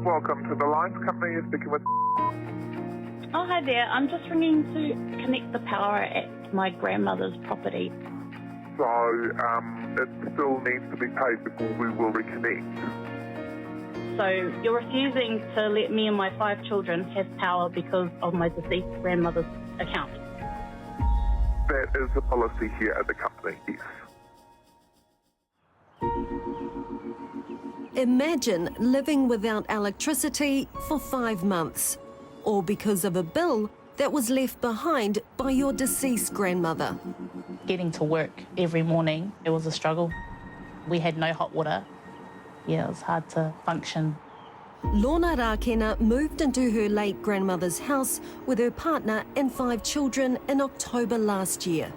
Welcome to the Lines Company. You're speaking with... Oh, hi there. I'm just ringing to connect the power at my grandmother's property. So, it still needs to be paid before we will reconnect. So you're refusing to let me and my 5 children have power because of my deceased grandmother's account? That is the policy here at the company, yes. Imagine living without electricity for 5 months, all because of a bill that was left behind by your deceased grandmother. Getting to work every morning, it was a struggle. We had no hot water. Yeah, it was hard to function. Lorna Rakena moved into her late grandmother's house with her partner and 5 children in October last year.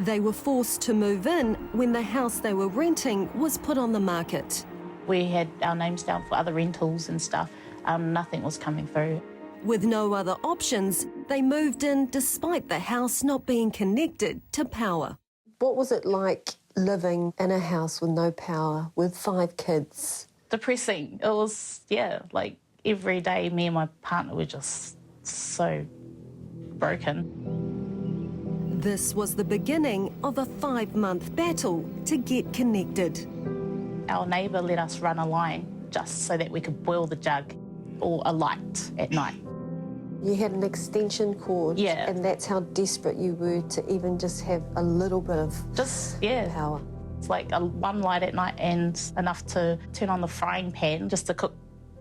They were forced to move in when the house they were renting was put on the market. We had our names down for other rentals and stuff. Nothing was coming through. With no other options, they moved in despite the house not being connected to power. What was it like living in a house with no power, with 5 kids? Depressing. It was, like every day me and my partner were just so broken. This was the beginning of a 5-month battle to get connected. Our neighbour let us run a line just so that we could boil the jug or a light at night. You had an extension cord, Yeah. and that's how desperate you were to even just have a little bit of power. It's like one light at night and enough to turn on the frying pan just to cook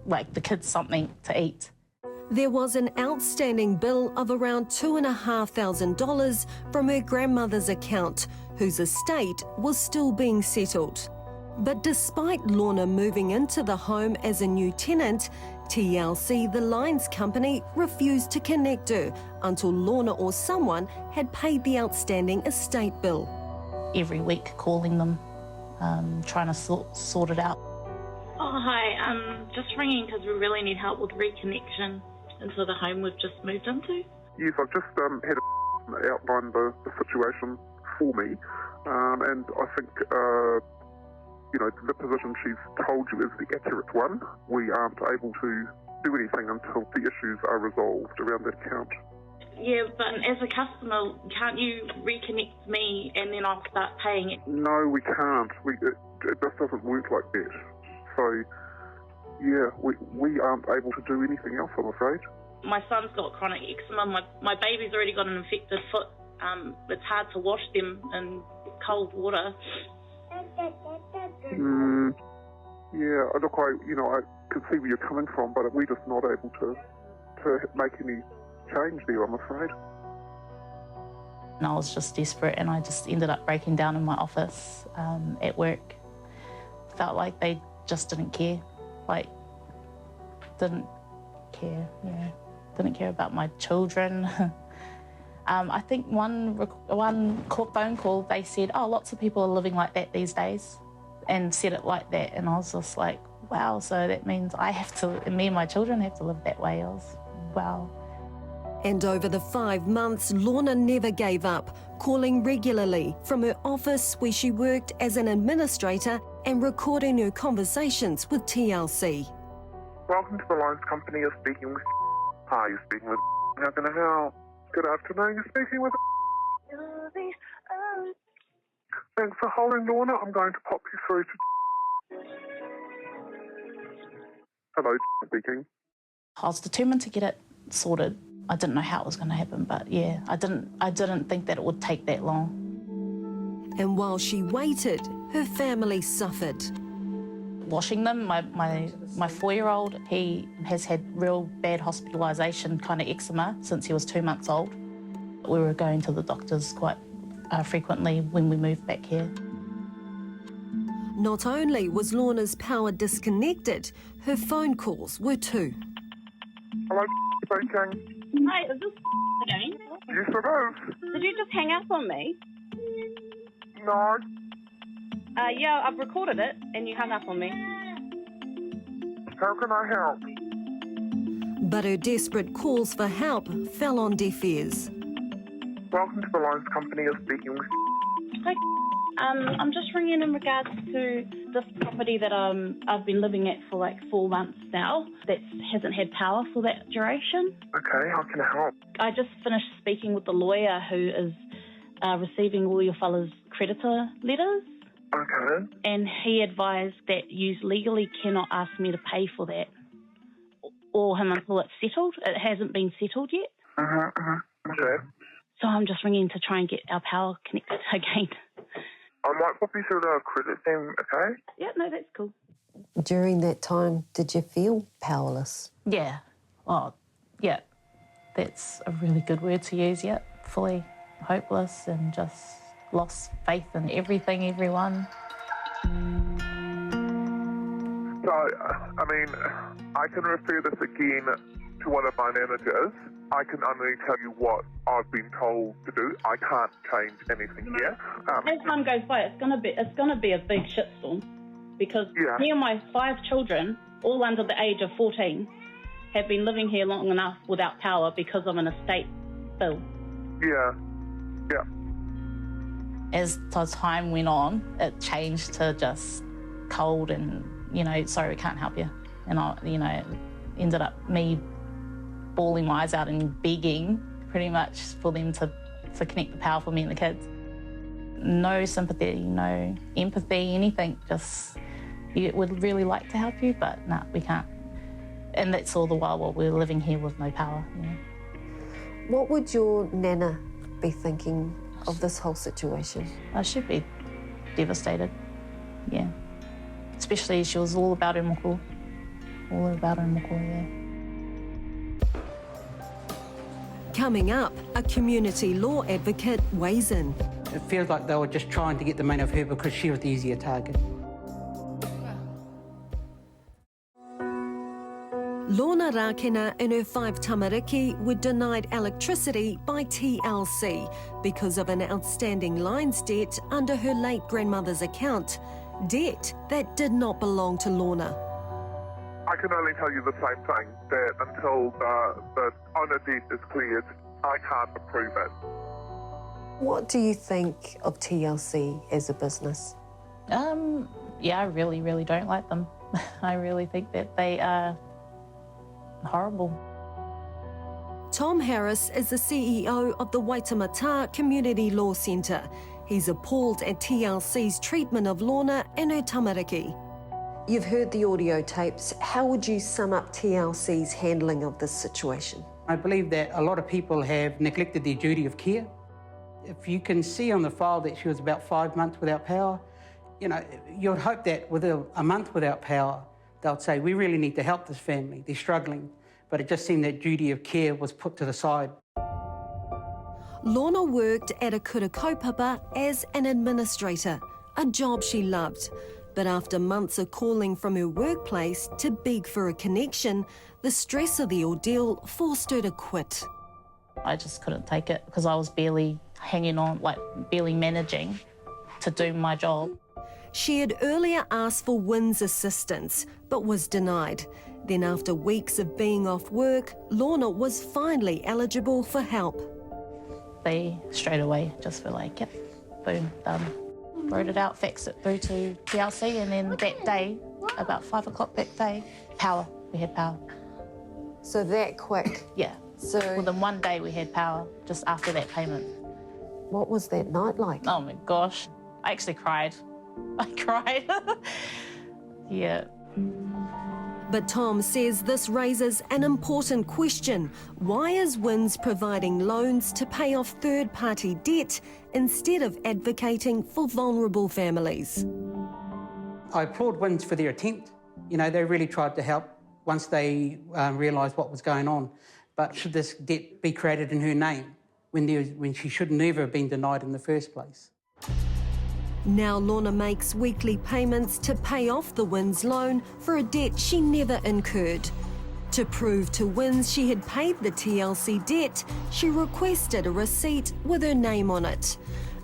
like the kids something to eat. There was an outstanding bill of around $2,500 from her grandmother's account, whose estate was still being settled. But despite Lorna moving into the home as a new tenant, TLC, the lines company, refused to connect her until Lorna or someone had paid the outstanding estate bill. Every week calling them, trying to sort it out. Oh, hi. I'm just ringing because we really need help with reconnection into the home we've just moved into. Yes, I've just had outlined the situation for me, and I think, the position she's told you is the accurate one. We aren't able to do anything until the issues are resolved around that account. Yeah, but as a customer, can't you reconnect me and then I'll start paying it? No, we can't. It just doesn't work like that. So, we aren't able to do anything else, I'm afraid. My son's got chronic eczema. My baby's already got an infected foot. It's hard to wash them in cold water. Look, I can see where you're coming from, but we're just not able to make any change there, I'm afraid. And I was just desperate and I just ended up breaking down in my office at work. Felt like they just didn't care. Didn't care about my children. I think one phone call, they said, oh, lots of people are living like that these days, and said it like that. And I was just like, wow, so that means me and my children have to live that way. Wow. And over the 5 months, Lorna never gave up, calling regularly from her office where she worked as an administrator and recording her conversations with TLC. Welcome to the Lines Company. You're speaking with... Hi, you're speaking with... How can I help? Good afternoon, you're speaking with... Thanks for holding, Lorna. I'm going to pop you through to... Hello, speaking. I was determined to get it sorted. I didn't know how it was going to happen, but yeah, I didn't think that it would take that long. And while she waited, her family suffered. Washing them, my 4-year-old, he has had real bad hospitalisation kind of eczema since he was 2 months old. We were going to the doctors quite frequently when we moved back here. Not only was Lorna's power disconnected, her phone calls were too. Hello, speaking. Hi, is this again? Yes, it is. Did you just hang up on me? No. Yeah, I've recorded it and you hung up on me. How can I help? But her desperate calls for help fell on deaf ears. Welcome to the Lines Company. You're speaking with... Hi, I'm just ringing in regards to this property that I've been living at for like 4 months now that hasn't had power for that duration. Okay, how can I help? I just finished speaking with the lawyer who is receiving all your fellas' creditor letters. Okay. And he advised that you legally cannot ask me to pay for that or him until it's settled. It hasn't been settled yet. Okay. So I'm just ringing to try and get our power connected again. I might pop you through to a credit team, okay? Yeah, no, that's cool. During that time, did you feel powerless? Yeah. Well, yeah. That's a really good word to use, yeah. Fully hopeless and just lost faith in everything, everyone. So, I mean, I can refer this again to one of my managers. I can only tell you what I've been told to do. I can't change anything here. As time goes by, it's gonna be a big shitstorm because me and my 5 children, all under the age of 14, have been living here long enough without power because of an estate bill. Yeah. As the time went on, it changed to just cold and, sorry, we can't help you. And it ended up me bawling my eyes out and begging pretty much for them to connect the power for me and the kids. No sympathy, no empathy, anything. Just, we would really like to help you, but no, we can't. And that's all the while we're living here with no power. What would your nana be thinking of this whole situation? I should be devastated, yeah. Especially she was all about her moko. All about her moko, yeah. Coming up, a community law advocate weighs in. It feels like they were just trying to get the main of her because she was the easier target. Lorna Rakena and her 5 tamariki were denied electricity by TLC because of an outstanding lines debt under her late grandmother's account, debt that did not belong to Lorna. I can only tell you the same thing, that until the owner debt is cleared, I can't approve it. What do you think of TLC as a business? Yeah, I really, really don't like them. I really think that they are horrible. Tom Harris is the CEO of the Waitemata Community Law Centre. He's appalled at TLC's treatment of Lorna and her tamariki. You've heard the audio tapes. How would you sum up TLC's handling of this situation? I believe that a lot of people have neglected their duty of care. If you can see on the file that she was about 5 months without power, you'd hope that with a month without power, they'll say, we really need to help this family, they're struggling. But it just seemed that duty of care was put to the side. Lorna worked at a kura kaupapa as an administrator, a job she loved. But after months of calling from her workplace to beg for a connection, the stress of the ordeal forced her to quit. I just couldn't take it because I was barely hanging on, barely managing to do my job. She had earlier asked for WINZ assistance, but was denied. Then after weeks of being off work, Lorna was finally eligible for help. They straight away just were like, yep, boom, done. Wrote it out, faxed it through to TLC, and then that day, about 5 o'clock that day, power. We had power. So that quick? Yeah. So within 1 day we had power, just after that payment. What was that night like? Oh my gosh, I actually cried. I cried. Yeah. But Tom says this raises an important question. Why is WINZ providing loans to pay off third-party debt instead of advocating for vulnerable families? I applaud WINZ for their attempt. They really tried to help once they realised what was going on. But should this debt be created in her name when she should never have been denied in the first place? Now Lorna makes weekly payments to pay off the WINZ loan for a debt she never incurred. To prove to WINZ she had paid the TLC debt, she requested a receipt with her name on it.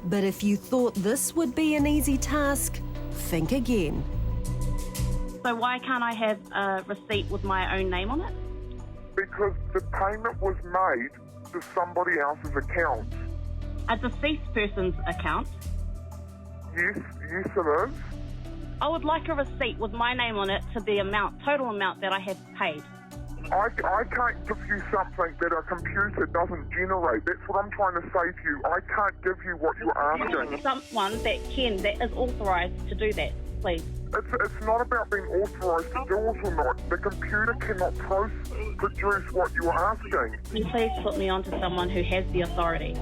But if you thought this would be an easy task, think again. So why can't I have a receipt with my own name on it? Because the payment was made to somebody else's account. A deceased person's account? Yes, it is. I would like a receipt with my name on it to the total amount that I have paid. I can't give you something that a computer doesn't generate. That's what I'm trying to say to you. I can't give you what you're asking. Someone that is authorised to do that, please. It's not about being authorised to do it or not. The computer cannot produce what you are asking. Can you please put me on to someone who has the authority?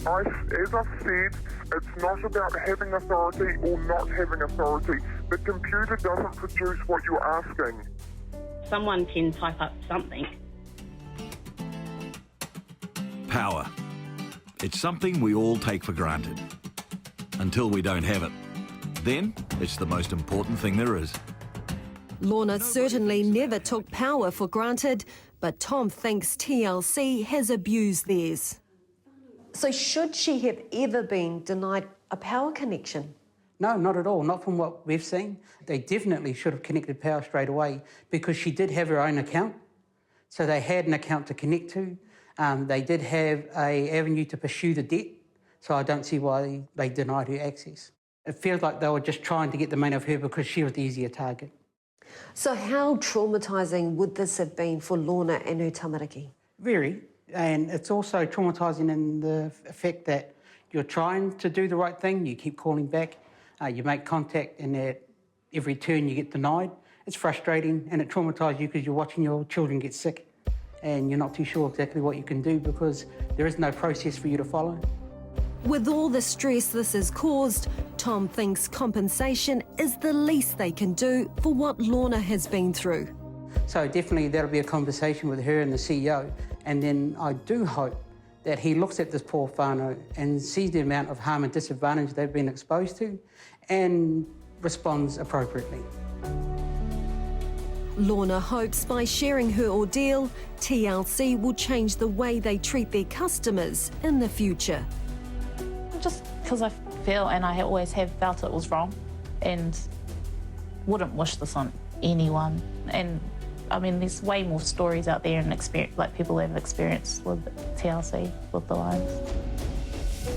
As I've said, it's not about having authority or not having authority. The computer doesn't produce what you're asking. Someone can type up something. Power. It's something we all take for granted. Until we don't have it. Then it's the most important thing there is. Lorna certainly never took power for granted, but Tom thinks TLC has abused theirs. So should she have ever been denied a power connection? No, not at all, not from what we've seen. They definitely should have connected power straight away because she did have her own account. So they had an account to connect to. They did have an avenue to pursue the debt. So I don't see why they denied her access. It feels like they were just trying to get the money off her because she was the easier target. So how traumatising would this have been for Lorna and her tamariki? Very. And it's also traumatising in the fact that you're trying to do the right thing, you keep calling back, you make contact, and at every turn you get denied. It's frustrating and it traumatises you because you're watching your children get sick and you're not too sure exactly what you can do because there is no process for you to follow. With all the stress this has caused, Tom thinks compensation is the least they can do for what Lorna has been through. So definitely that'll be a conversation with her and the CEO, and then I do hope that he looks at this poor whānau and sees the amount of harm and disadvantage they've been exposed to and responds appropriately. Lorna hopes by sharing her ordeal, TLC will change the way they treat their customers in the future. Just because I feel, and I always have felt it was wrong and wouldn't wish this on anyone. And I mean, there's way more stories out there and experience, like people have experienced with TLC, with the lines.